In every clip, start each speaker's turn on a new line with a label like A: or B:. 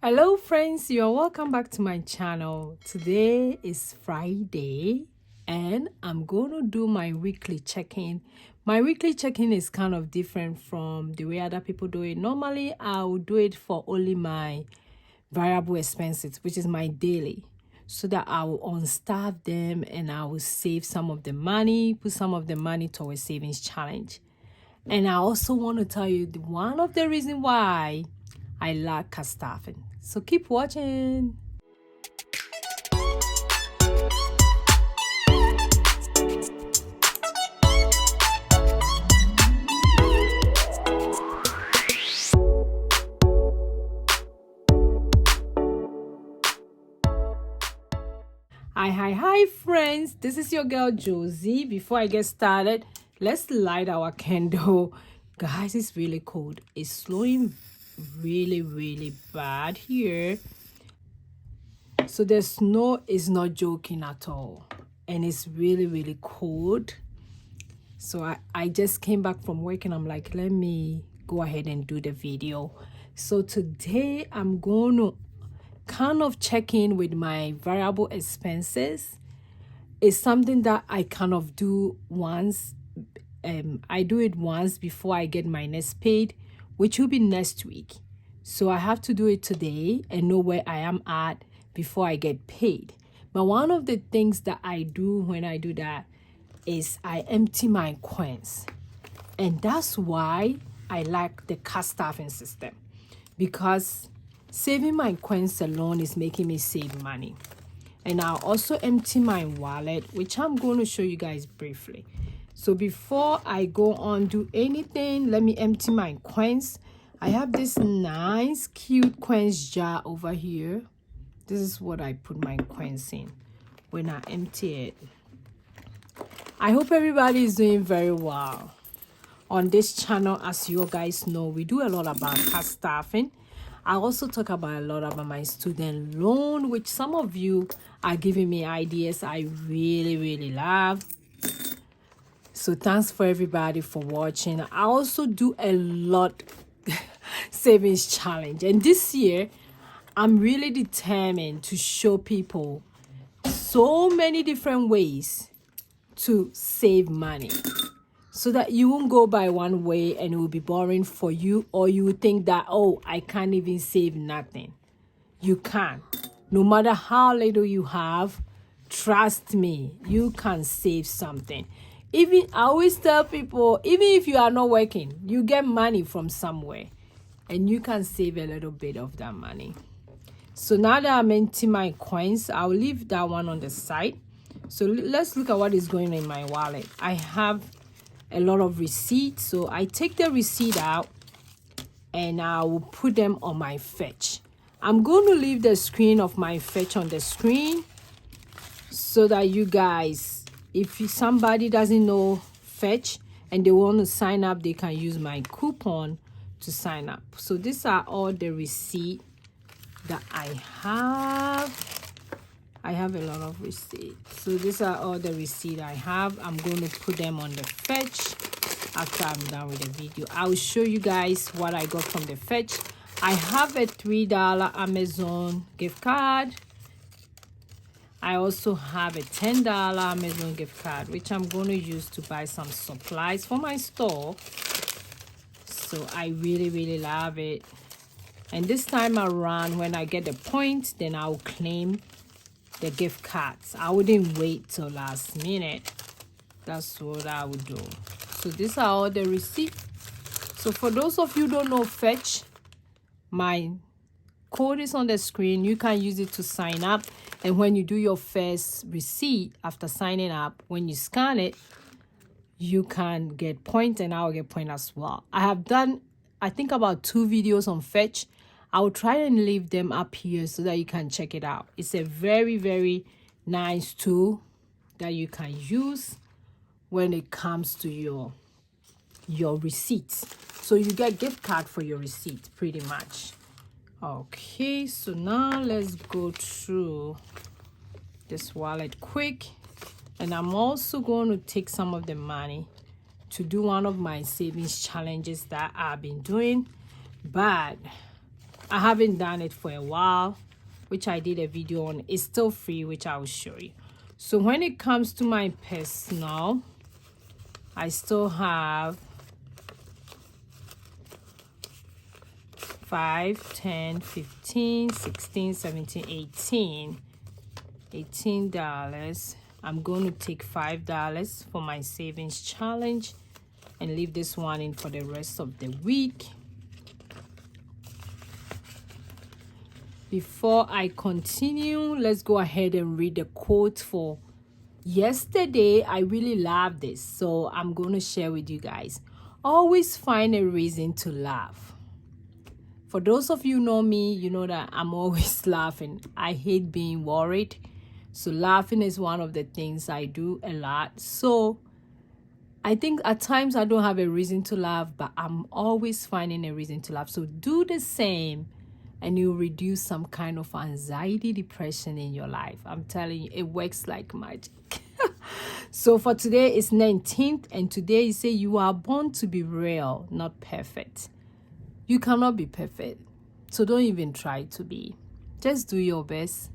A: Hello friends, you're welcome back to my channel. Today is Friday and I'm going to do my weekly check-in. My weekly check-in is kind of different from the way other people do it. Normally I'll do it for only my variable expenses, which is my daily, so that I will unstarve them and I will save some of the money, put some of the money towards savings challenge. And I also want to tell you one of the reasons why I like 𝒂𝒂𝒓𝒅𝒔. So keep watching. Hi friends, this is your girl Josy. Before I get started, let's light our candle. Guys, it's really cold. It's snowing really bad here. So the snow is not joking at all, and it's really cold. So I just came back from work and I'm like, let me go ahead and do the video. So today I'm going to kind of check in with my variable expenses. It's something that I kind of do once. I do it once before I get my next paid, which will be next week. So I have to do it today and know where I am at before I get paid. But one of the things that I do when I do that is I empty my coins. And that's why I like the 𝒂𝒂𝒓𝒅𝒔 system, because saving my coins alone is making me save money. And I'll also empty my wallet, which I'm going to show you guys briefly. So before I go on do anything, let me empty my coins. I have this nice cute coins jar over here. This is what I put my coins in when I empty it. I hope everybody is doing very well. On this channel, as you guys know, we do a lot about 𝒂𝒂𝒓𝒅𝒔. I also talk about a lot about my student loan, which some of you are giving me ideas I really love. So thanks for everybody for watching. I also do a lot savings challenge, and this year I'm really determined to show people so many different ways to save money, so that you won't go by one way and it will be boring for you, or you will think that, oh, I can't even save nothing. You can. No matter how little you have, trust me, you can save something. Even I always tell people, even if you are not working, you get money from somewhere and you can save a little bit of that money. So now that I'm emptying my coins, I'll leave that one on the side. So let's look at what is going on in my wallet. I have a lot of receipts, so I take the receipt out and I will put them on my fetch. I'm going to leave the screen of my fetch on the screen so that you guys, if somebody doesn't know fetch and they want to sign up, they can use my coupon to sign up. So these are all the receipts that I have. I have a lot of receipts. So these are all the receipts I have. I'm going to put them on the fetch after I'm done with the video. I'll show you guys what I got from the fetch. I have a $3 Amazon gift card. I also have a $10 Amazon gift card, which I'm going to use to buy some supplies for my store. So I really love it. And this time around, when I get the points, then I'll claim the gift cards. I wouldn't wait till last minute. That's what I would do. So these are all the receipts. So for those of you who don't know fetch, my code is on the screen. You can use it to sign up, and when you do your first receipt after signing up, when you scan it, you can get points and I'll get points as well. I have done, I think, about 2 videos on fetch. I will try and leave them up here so that you can check it out. It's a very nice tool that you can use when it comes to your receipts. So you get gift card for your receipt pretty much. Okay, so now let's go through this wallet quick. And I'm also going to take some of the money to do one of my savings challenges that I've been doing. But I haven't done it for a while, which I did a video on. It's still free, which I will show you. So when it comes to my personal, I still have 5, 10, 15, 16, 17, 18. $18. I'm going to take $5 for my savings challenge and leave this one in for the rest of the week. Before I continue, let's go ahead and read the quote for yesterday. I really love this, so I'm going to share with you guys. Always find a reason to laugh. For those of you who know me, you know that I'm always laughing. I hate being worried. So laughing is one of the things I do a lot. So I think at times I don't have a reason to laugh, but I'm always finding a reason to laugh. So do the same and you'll reduce some kind of anxiety, depression in your life. I'm telling you, it works like magic. So for today, it's 19th. And today you say you are born to be real, not perfect. You cannot be perfect. So don't even try to be. Just do your best.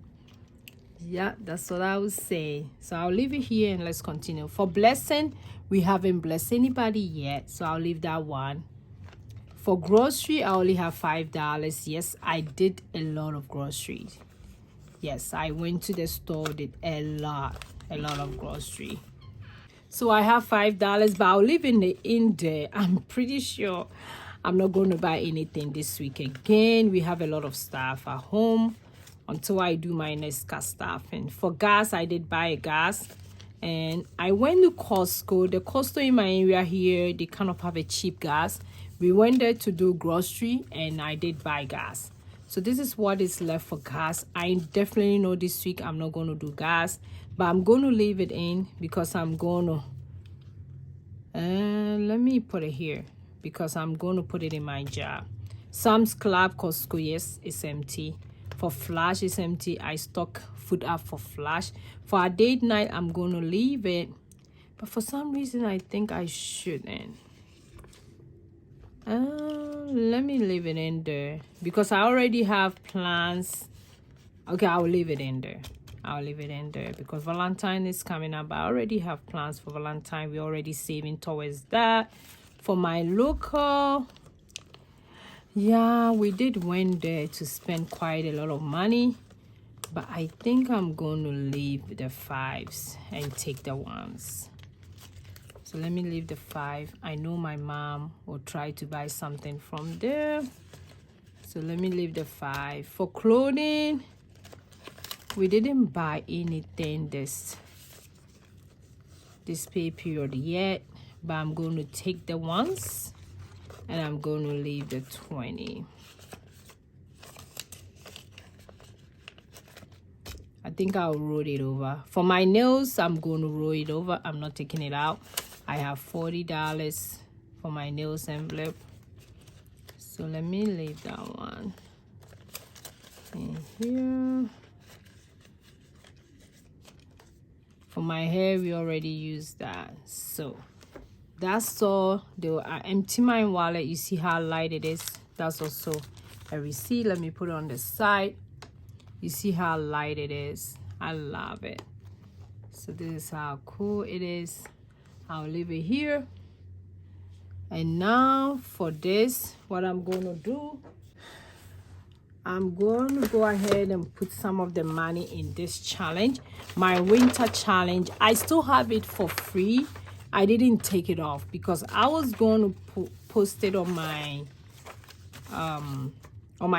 A: Yeah, that's what I would say. So I'll leave it here and let's continue. For blessing, we haven't blessed anybody yet. So I'll leave that one. For grocery, I only have $5. Yes, I did a lot of groceries. Yes, I went to the store, did a lot of grocery. So I have $5, but I'll leave it in there. I'm pretty sure I'm not going to buy anything this week again. We have a lot of stuff at home until I do my next car stuff. And for gas, I did buy a gas. And I went to Costco. The Costco in my area here, they kind of have a cheap gas. We went there to do grocery and I did buy gas. So this is what is left for gas. I definitely know this week I'm not going to do gas, but I'm going to leave it in because I'm going to, let me put it here because I'm going to put it in my jar. Sam's Club, Costco, yes, it's empty. For Flash, it's empty. I stock food up for Flash. For a date night, I'm going to leave it. But for some reason, I think I shouldn't. Let me leave it in there because I already have plans. Okay, I'll leave it in there. I'll leave it in there because Valentine is coming up. I already have plans for Valentine. We're already saving towards that. For my local, yeah, we did went there to spend quite a lot of money. But I think I'm going to leave the 5s and take the 1s. So let me leave the 5. I know my mom will try to buy something from there. So let me leave the 5. For clothing, we didn't buy anything this pay period yet. But I'm going to take the 1s and I'm going to leave the 20. I think I'll roll it over. For my nails, I'm going to roll it over. I'm not taking it out. I have $40 for my nails envelope. So let me leave that one in here. For my hair, we already used that. So that's all. I empty my wallet. You see how light it is? That's also a receipt. Let me put it on the side. You see how light it is? I love it. So this is how cool it is. I'll leave it here. And now for this, what I'm going to do, I'm going to go ahead and put some of the money in this challenge. My winter challenge, I still have it for free. I didn't take it off because I was going to post it on my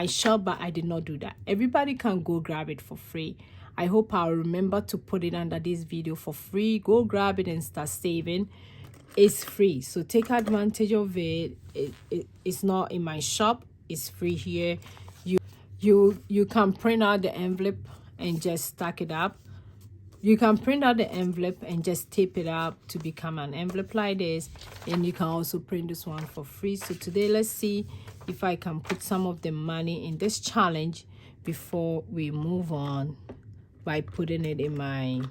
A: shop, but I did not do that. Everybody can go grab it for free. I hope I'll remember to put it under this video for free. Go grab it and start saving. It's free, so take advantage of it. It's not in my shop. It's free here. You can print out the envelope and just stack it up. You can print out the envelope and just tape it up to become an envelope like this. And you can also print this one for free. So today, let's see if I can put some of the money in this challenge before we move on by putting it in my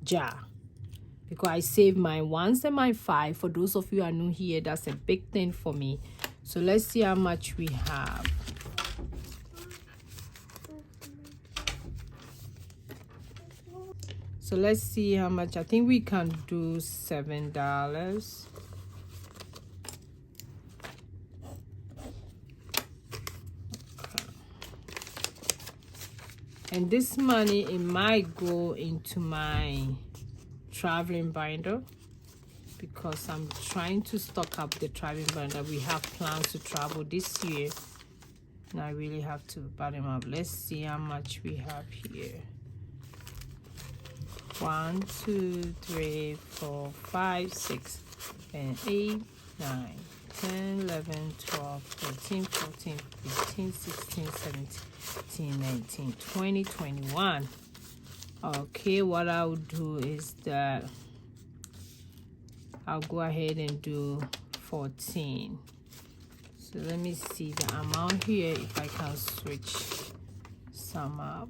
A: jar. Because I save my 1s and my 5. For those of you who are new here, that's a big thing for me. So let's see how much we have. So let's see how much. I think we can do $7. And this money, it might go into my traveling binder because I'm trying to stock up the traveling binder. We have plans to travel this year, and I really have to bottom up. Let's see how much we have here. 1, 2, 3, 4, 5, 6, and 8, 9, 10, 11, 12, 13, 14, 15, 16, 17, 19, 20, 21. Okay, what I'll do is that I'll go ahead and do 14. So let me see the amount here if I can switch some up.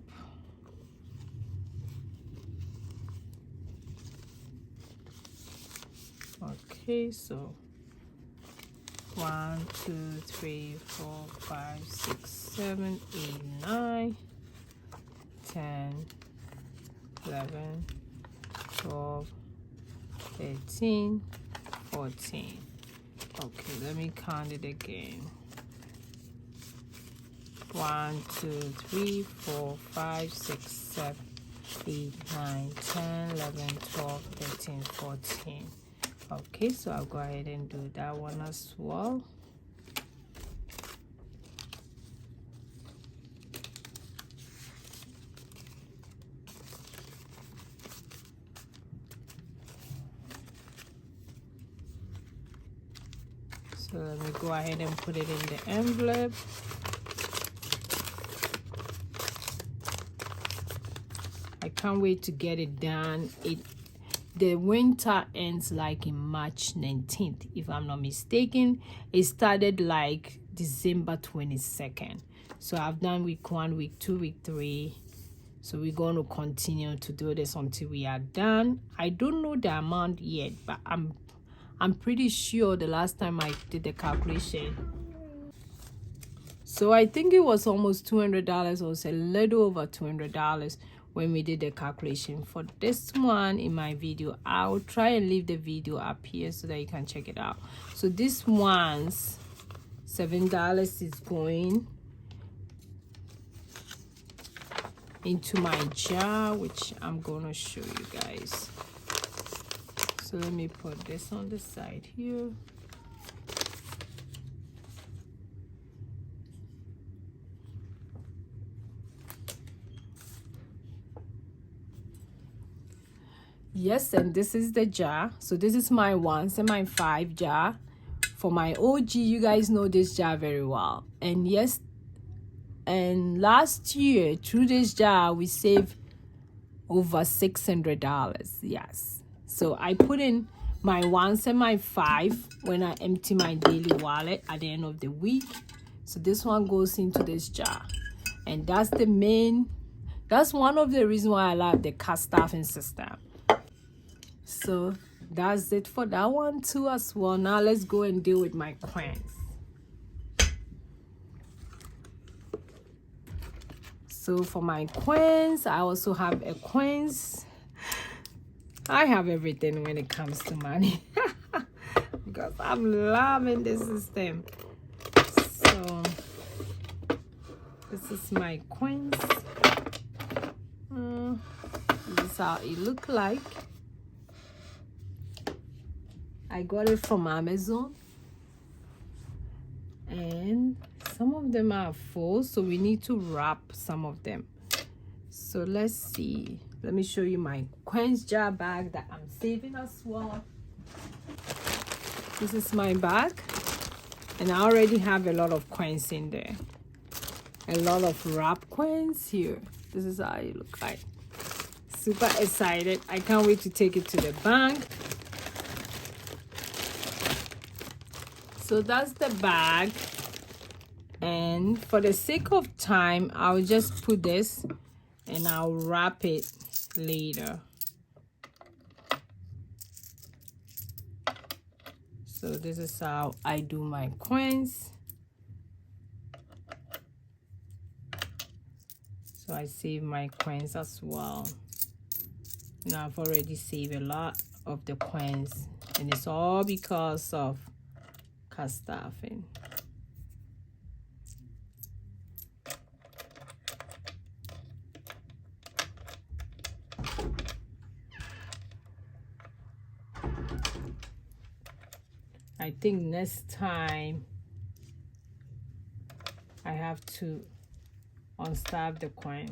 A: Okay, so 1, 2, 3, 4, 5, 6, 7, 8, 9, 10, 11, 12, 13, 14. Okay, let me count it again. 1, 2, 3, 4, 5, 6, 7, 8, 9, 10, 11, 12, 13, 14. Okay, so I'll go ahead and do that one as well. So let me go ahead and put it in the envelope. I can't wait to get it done. The winter ends like in March 19th, if I'm not mistaken. It started like December 22nd. So I've done week 1, week 2, week 3. So we're going to continue to do this until we are done. I don't know the amount yet, but I'm pretty sure the last time I did the calculation. So I think it was almost $200, or was a little over $200 when we did the calculation for this one in my video. I'll try and leave the video up here so that you can check it out. So this one's $7 is going into my jar, which I'm gonna show you guys. So let me put this on the side here. Yes, and this is the jar. So this is my 1 and my 5 jar. For my OG, you guys know this jar very well. And yes, and last year through this jar we saved over $600. Yes. So I put in my 1 and my 5 when I empty my daily wallet at the end of the week. So this one goes into this jar. And that's one of the reasons why I love the card stuffing system. So that's it for that one too as well. Now let's go and deal with my coins. So for my coins, I also have a coins. I have everything when it comes to money because I'm loving this system. So this is my coins. This is how it look like. I got it from Amazon, and some of them are full, so we need to wrap some of them. So let's see. Let me show you my coins jar bag that I'm saving as well. This is my bag, and I already have a lot of coins in there. A lot of wrap coins here. This is how it look like. Super excited. I can't wait to take it to the bank. So that's the bag, and for the sake of time, I'll just put this and I'll wrap it later. So this is how I do my coins. So I save my coins as well. Now I've already saved a lot of the coins, and it's all because of 𝒂𝒓𝒂𝒂𝒓𝒅𝒔. I think next time I have to unstab the coins,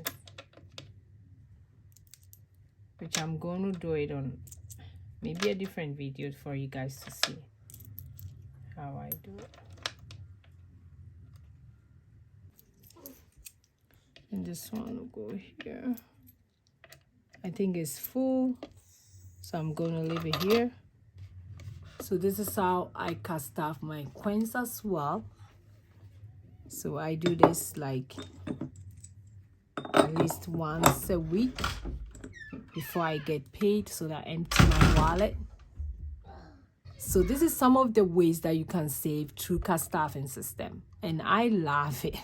A: which I'm going to do it on maybe a different video for you guys to see how I do it. And this one will go here. I think it's full, so I'm going to leave it here. So this is how I 𝒂𝒓 my coins as well. So I do this like at least once a week before I get paid, so that I empty my wallet. So this is some of the ways that you can save through 𝒂𝒓𝒂𝒂𝒓 system, and I love it.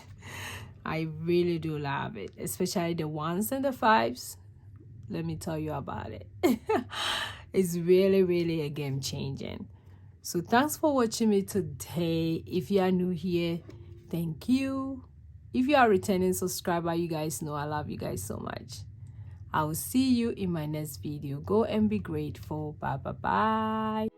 A: I really do love it, especially the ones and the fives. Let me tell you about it. It's really a game changing. So thanks for watching me today. If you are new here, thank you. If you are a returning subscriber, you guys know I love you guys so much. I will see you in my next video. Go and be grateful. Bye.